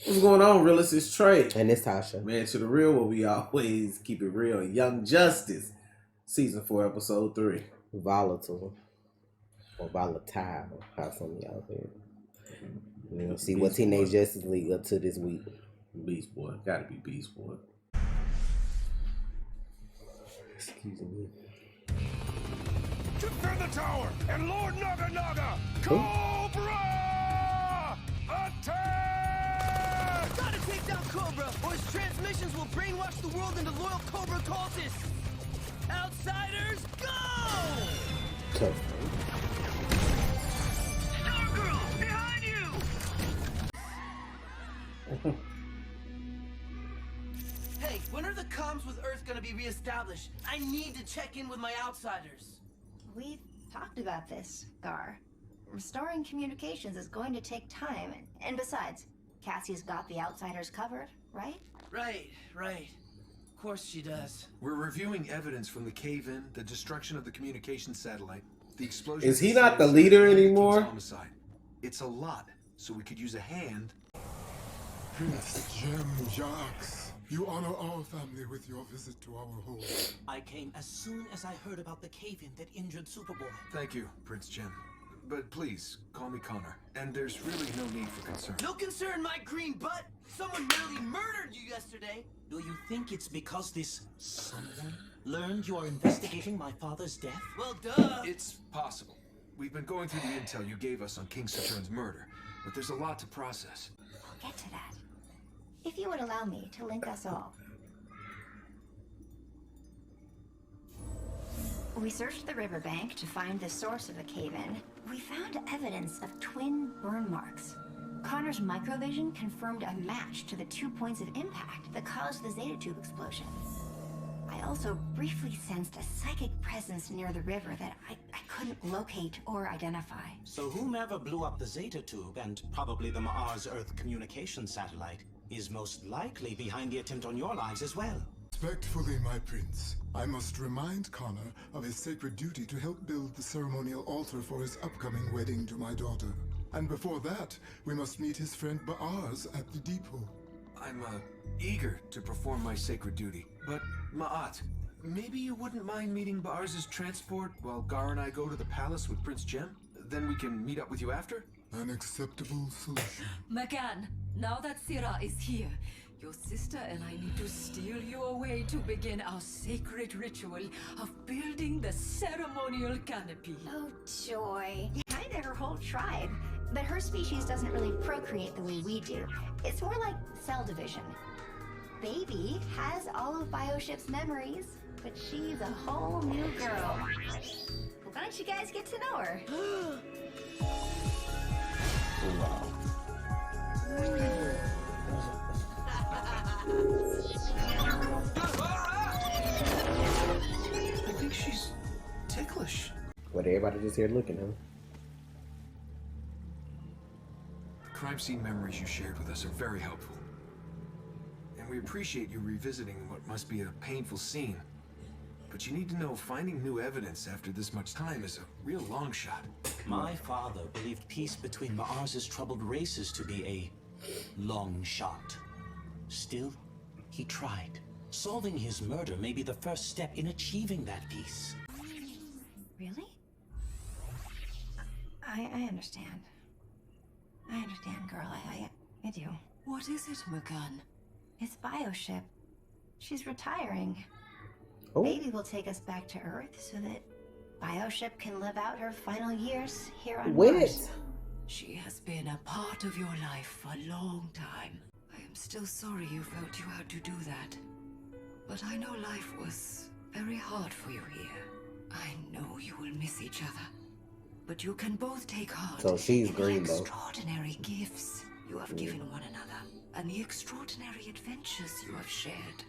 What's going on, realist? It's Tre. And it's Tasha. Man, to the real, where we always keep it real. Young Justice, season 4, episode 3. Volatile. Or volatile, how some of y'all say it. You know, see Beast what Teenage Boy. Justice League up to this week. Beast Boy. Gotta be Beast Boy. Excuse me. Defend the tower and Lord Naga Naga! Cobra! Attack! Gotta take down Cobra, or his transmissions will brainwash the world into loyal Cobra cultists! Outsiders, go! Tough. Stargirl, behind you! Hey, when are the comms with Earth gonna be reestablished? I need to check in with my outsiders. We've talked about this, Gar. Restoring communications is going to take time, and besides, Cassie's got the outsiders covered, right? Right. Of course she does. We're reviewing evidence from the cave-in, the destruction of the communication satellite, the explosion. Is he not the leader anymore? Homicide. It's a lot, so we could use a hand. Prince Jem Jacques, you honor our family with your visit to our home. I came as soon as I heard about the cave-in that injured Superboy. Thank you, Prince Jem. But please, call me Connor. And there's really no need for concern. No concern, my green butt! Someone nearly murdered you yesterday! Do you think it's because this someone learned you are investigating my father's death? Well, duh! It's possible. We've been going through the intel you gave us on King Saturn's murder, but there's a lot to process. We'll get to that. If you would allow me to link us all. We searched the riverbank to find the source of the cave-in. We found evidence of twin burn marks. Connor's microvision confirmed a match to the 2 points of impact that caused the Zeta Tube explosion. I also briefly sensed a psychic presence near the river that I couldn't locate or identify. So whomever blew up the Zeta Tube, and probably the Mars-Earth communication satellite, is most likely behind the attempt on your lives as well. Respectfully, my prince, I must remind Connor of his sacred duty to help build the ceremonial altar for his upcoming wedding to my daughter. And before that, we must meet his friend Baars at the depot. I'm, eager to perform my sacred duty. But, Ma'at, maybe you wouldn't mind meeting Baars' transport while Gar and I go to the palace with Prince Jem? Then we can meet up with you after? An acceptable solution. McCann, now that Syrah is here, your sister and I need to steal you away to begin our sacred ritual of building the ceremonial canopy. Oh, joy. Kinda her whole tribe. But her species doesn't really procreate the way we do. It's more like cell division. Baby has all of Bioship's memories, but she's a whole new girl. Why don't you guys get to know her? Wow. I think she's ticklish. But everybody just here looking, huh? The crime scene memories you shared with us are very helpful. And we appreciate you revisiting what must be a painful scene. But you need to know, finding new evidence after this much time is a real long shot. My father believed peace between Mars' troubled races to be a long shot. Still, he tried. Solving his murder may be the first step in achieving that peace. Really? I understand. I understand, girl. I do. What is it, McCann? It's Bioship. She's retiring. Oh. Baby will take us back to Earth so that Bioship can live out her final years here on Mars. What? She has been a part of your life for a long time. I am still sorry you felt you had to do that. But I know life was very hard for you here. I know you will miss each other. But you can both take heart So she's in green, the though. extraordinary gifts you have given one another, and the extraordinary adventures you have shared.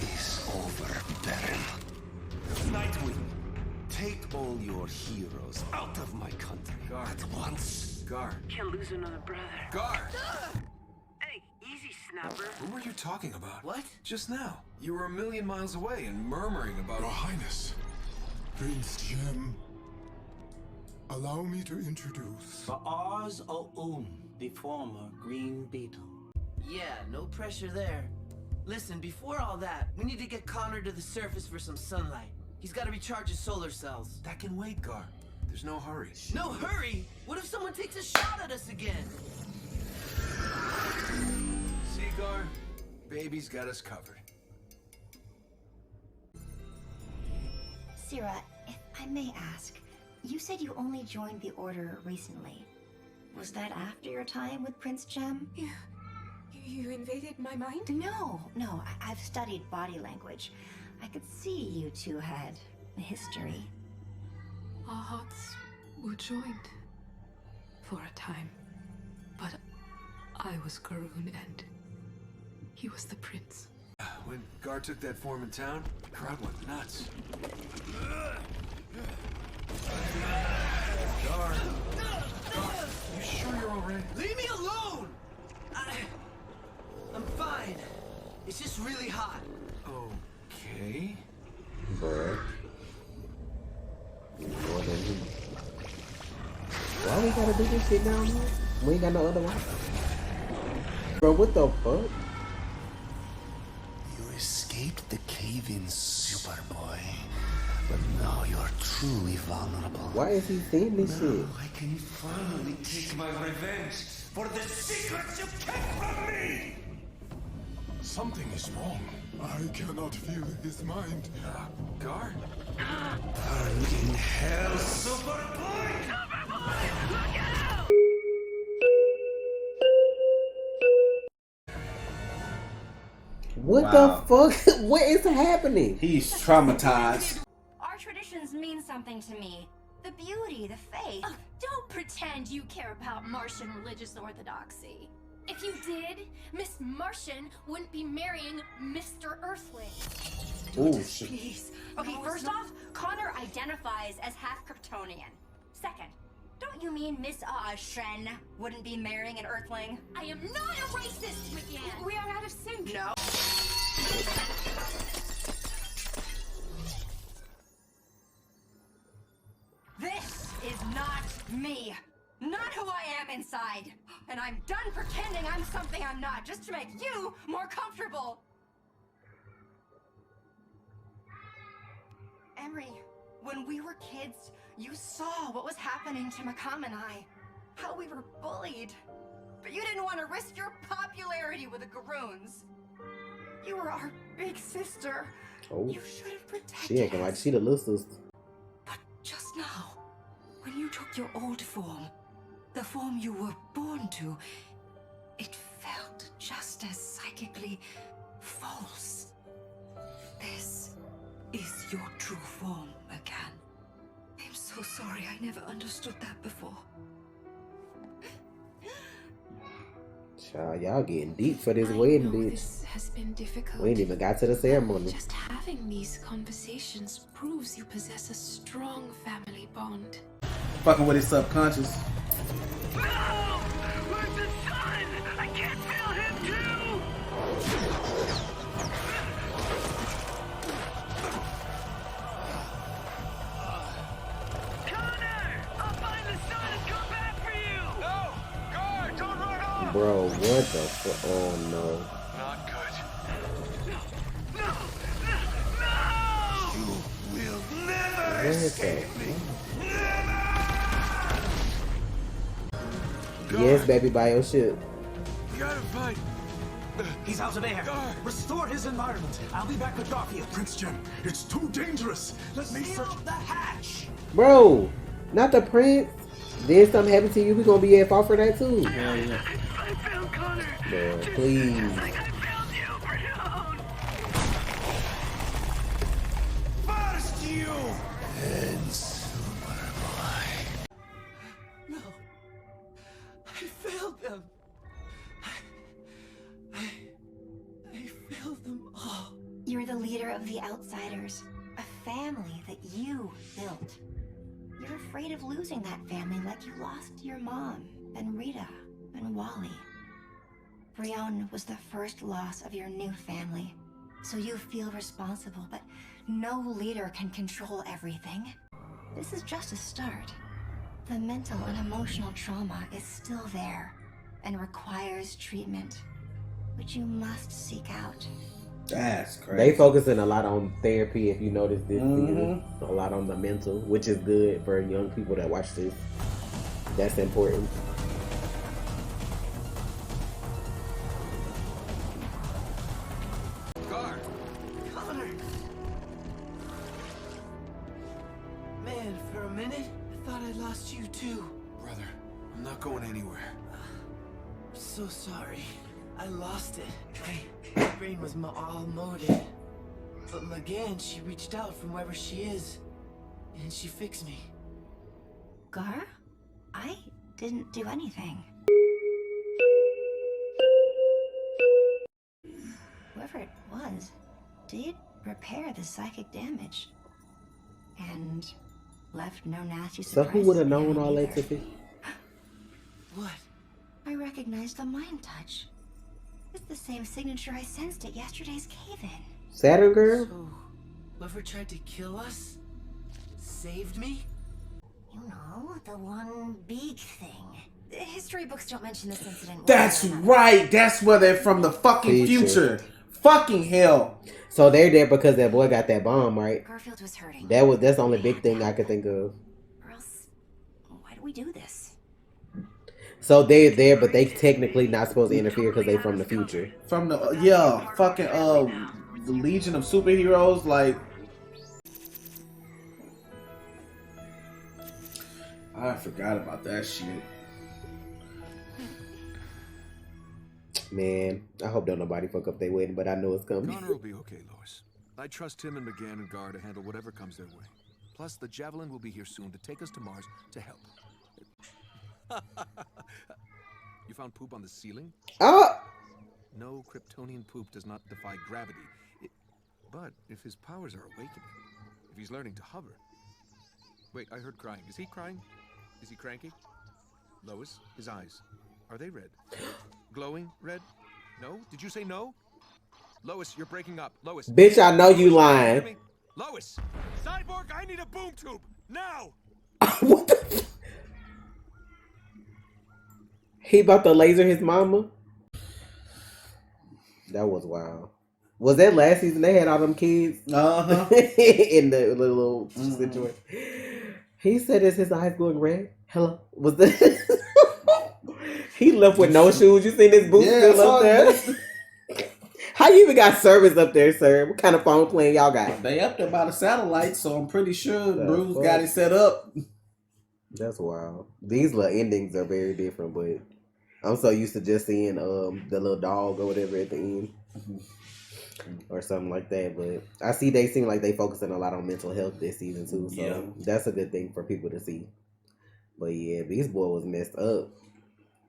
It's over, Baron. Nightwing, take all your heroes out of my country at once. Gar. Can't lose another brother. Gar! Hey, easy, snapper. Who were you talking about? What? Just now. You were a million miles away and murmuring about... Your Highness, Prince Jem, allow me to introduce. Baars O'Um, the former Green Beetle. Yeah, no pressure there. Listen, before all that, we need to get Connor to the surface for some sunlight. He's got to recharge his solar cells. That can wait, Gar. There's no hurry. No hurry? What if someone takes a shot at us again? See, Gar? Baby's got us covered. Syrah, if I may ask, you said you only joined the Order recently. Was that after your time with Prince Jem? You invaded my mind? No, I've studied body language. I could see you two had a history. Our hearts were joined for a time. But I was Karun and he was the prince. When Gar took that form in town, the crowd went nuts. Gar! You sure you're alright? Leave me alone! I'm fine. It's just really hot. Okay. Bruh. Why we gotta do this shit down here? We ain't got no other one. Bro, what the fuck? You escaped the cave-in, Superboy. But now you're truly vulnerable. Why is he saying this shit? I can finally take my revenge for the secrets you kept from me! Something is wrong. I cannot feel his mind. Gar? Burn in hell, Superboy! Superboy! Look out! What Wow. the fuck? What is happening? He's traumatized. Our traditions mean something to me. The beauty, the faith. Oh, don't pretend you care about Martian religious orthodoxy. If you did, Miss Martian wouldn't be marrying Mr. Earthling. Oh shit. Please. Okay, first off, Connor identifies as half Kryptonian. Second, don't you mean Miss Shen wouldn't be marrying an Earthling? I am not a racist, McGann. We are out of sync. No. This is not me. Not who I am inside. And I'm done pretending I'm something I'm not, just to make you more comfortable. Emery, when we were kids, you saw what was happening to Makam and I. How we were bullied. But you didn't want to risk your popularity with the Garoons. You were our big sister. Oh. You should have protected She acting like she the little sister. But just now, when you took your old form, the form you were born to, it felt just as psychically false. This is your true form, McGann. I'm so sorry, I never understood that before. Child, y'all getting deep for this wedding, bitch. This has been difficult. We ain't even got to the ceremony. Just having these conversations proves you possess a strong family bond. Fucking with his subconscious. No! Where's the sun? I can't feel him too! Connor! I'll find the sun and come back for you! No! Guard, don't run off! Bro, what the fuck? Oh no. Not good. No! You will never What is escape that? me! Yes, baby, by your ship. You gotta fight. He's out of air. Guard. Restore his environment. I'll be back with Garfield. Prince Jem, it's too dangerous. Let me Seal search. the hatch. Bro, not the prince. Then something happen to you, we gonna be at fault for that too. Hell yeah. I found Connor! Bro, please. Like I found you, Brown! First you! And Superboy. No. I failed them. I failed them all. You're the leader of the Outsiders, a family that you built. You're afraid of losing that family like you lost your mom, and Rita, and Wally. Brion was the first loss of your new family, so you feel responsible, but no leader can control everything. This is just a start. The mental and emotional trauma is still there, and requires treatment, which you must seek out. That's crazy. They focusing a lot on therapy, if you notice this season. A lot on the mental, which is good for young people that watch this. That's important. Connor! Man, for a minute, I thought I'd lost you too. Brother, I'm not going anywhere. I'm so sorry. I lost it. My brain was all molded. But Lagan, she reached out from wherever she is, and she fixed me. Gar? I didn't do anything. Whoever it was did repair the psychic damage. And left no nasty So surprises. who would have known behind all that, either. Tiffy? What? I recognized the mind touch. It's the same signature I sensed at yesterday's cave-in. Saturn girl? So, whoever tried to kill us saved me? You know, the one big thing. The history books don't mention this incident. That's right. That's where they're from, the fucking future. Fucking hell. So they're there because that boy got that bomb, right? Garfield was hurting. That's the only big thing I could think of. Or else, why do we do this? So they're there, but they technically not supposed to interfere because they from the future. From the fucking the Legion of Superheroes, like I forgot about that shit. Man, I hope don't nobody fuck up their wedding, but I know it's coming. Connor will be okay, Lois. I trust him and McGann and Gar to handle whatever comes their way. Plus, the Javelin will be here soon to take us to Mars to help. You found poop on the ceiling? Oh! No, Kryptonian poop does not defy gravity. But if his powers are awakening, if he's learning to hover... Wait, I heard crying. Is he crying? Is he cranky? Lois, his eyes. Are they red? Glowing red? No? Did you say no? Lois, you're breaking up. Lois. Bitch, I know you lying. Lois! Cyborg, I need a boom tube! Now! What the... He about to laser his mama? That was wild. Was that last season they had all them kids? Uh-huh. In the little situation. He said, is his eyes going red? Hello? Was that... He left with no shoes. You seen his boots still up there? How you even got service up there, sir? What kind of phone plan y'all got? They up there by the satellite, so I'm pretty sure Bruce got it set up. That's wild. These little endings are very different, but I'm so used to just seeing the little dog or whatever at the end. Or something like that. But I see they seem like they focusing a lot on mental health this season too. So that's a good thing for people to see. But yeah, Beast Boy was messed up.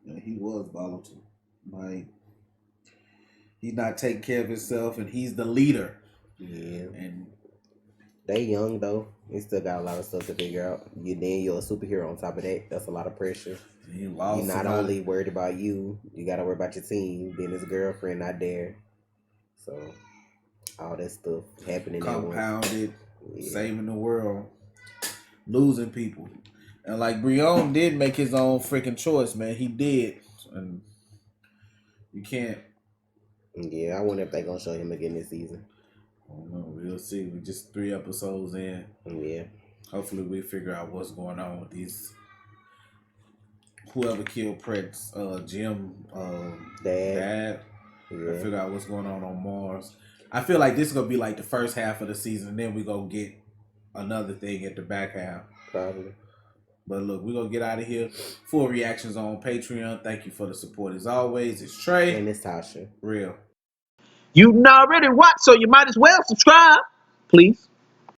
Yeah, he was volatile. Like, he's not taking care of himself, and he's the leader. Yeah. And they young though. They still got a lot of stuff to figure out. You're a superhero on top of that. That's a lot of pressure. You're not only worried about you gotta worry about your team. Then his girlfriend not there. So all that stuff happening. Compounded, saving the world, losing people. And like Brion did make his own freaking choice, man. He did. And you can't. Yeah, I wonder if they're gonna show him again this season. I don't know. We'll see. We're just 3 episodes in. Yeah. Hopefully we figure out what's going on with these. Whoever killed Prince, Jim, Dad. Yeah. Figure out what's going on Mars. I feel like this is gonna be like the first half of the season, and then we're gonna get another thing at the back half. Probably. But look, we're gonna get out of here. Full reactions on Patreon. Thank you for the support as always. It's Trey. And it's Tasha. Real. You already watched, so you might as well subscribe. Please.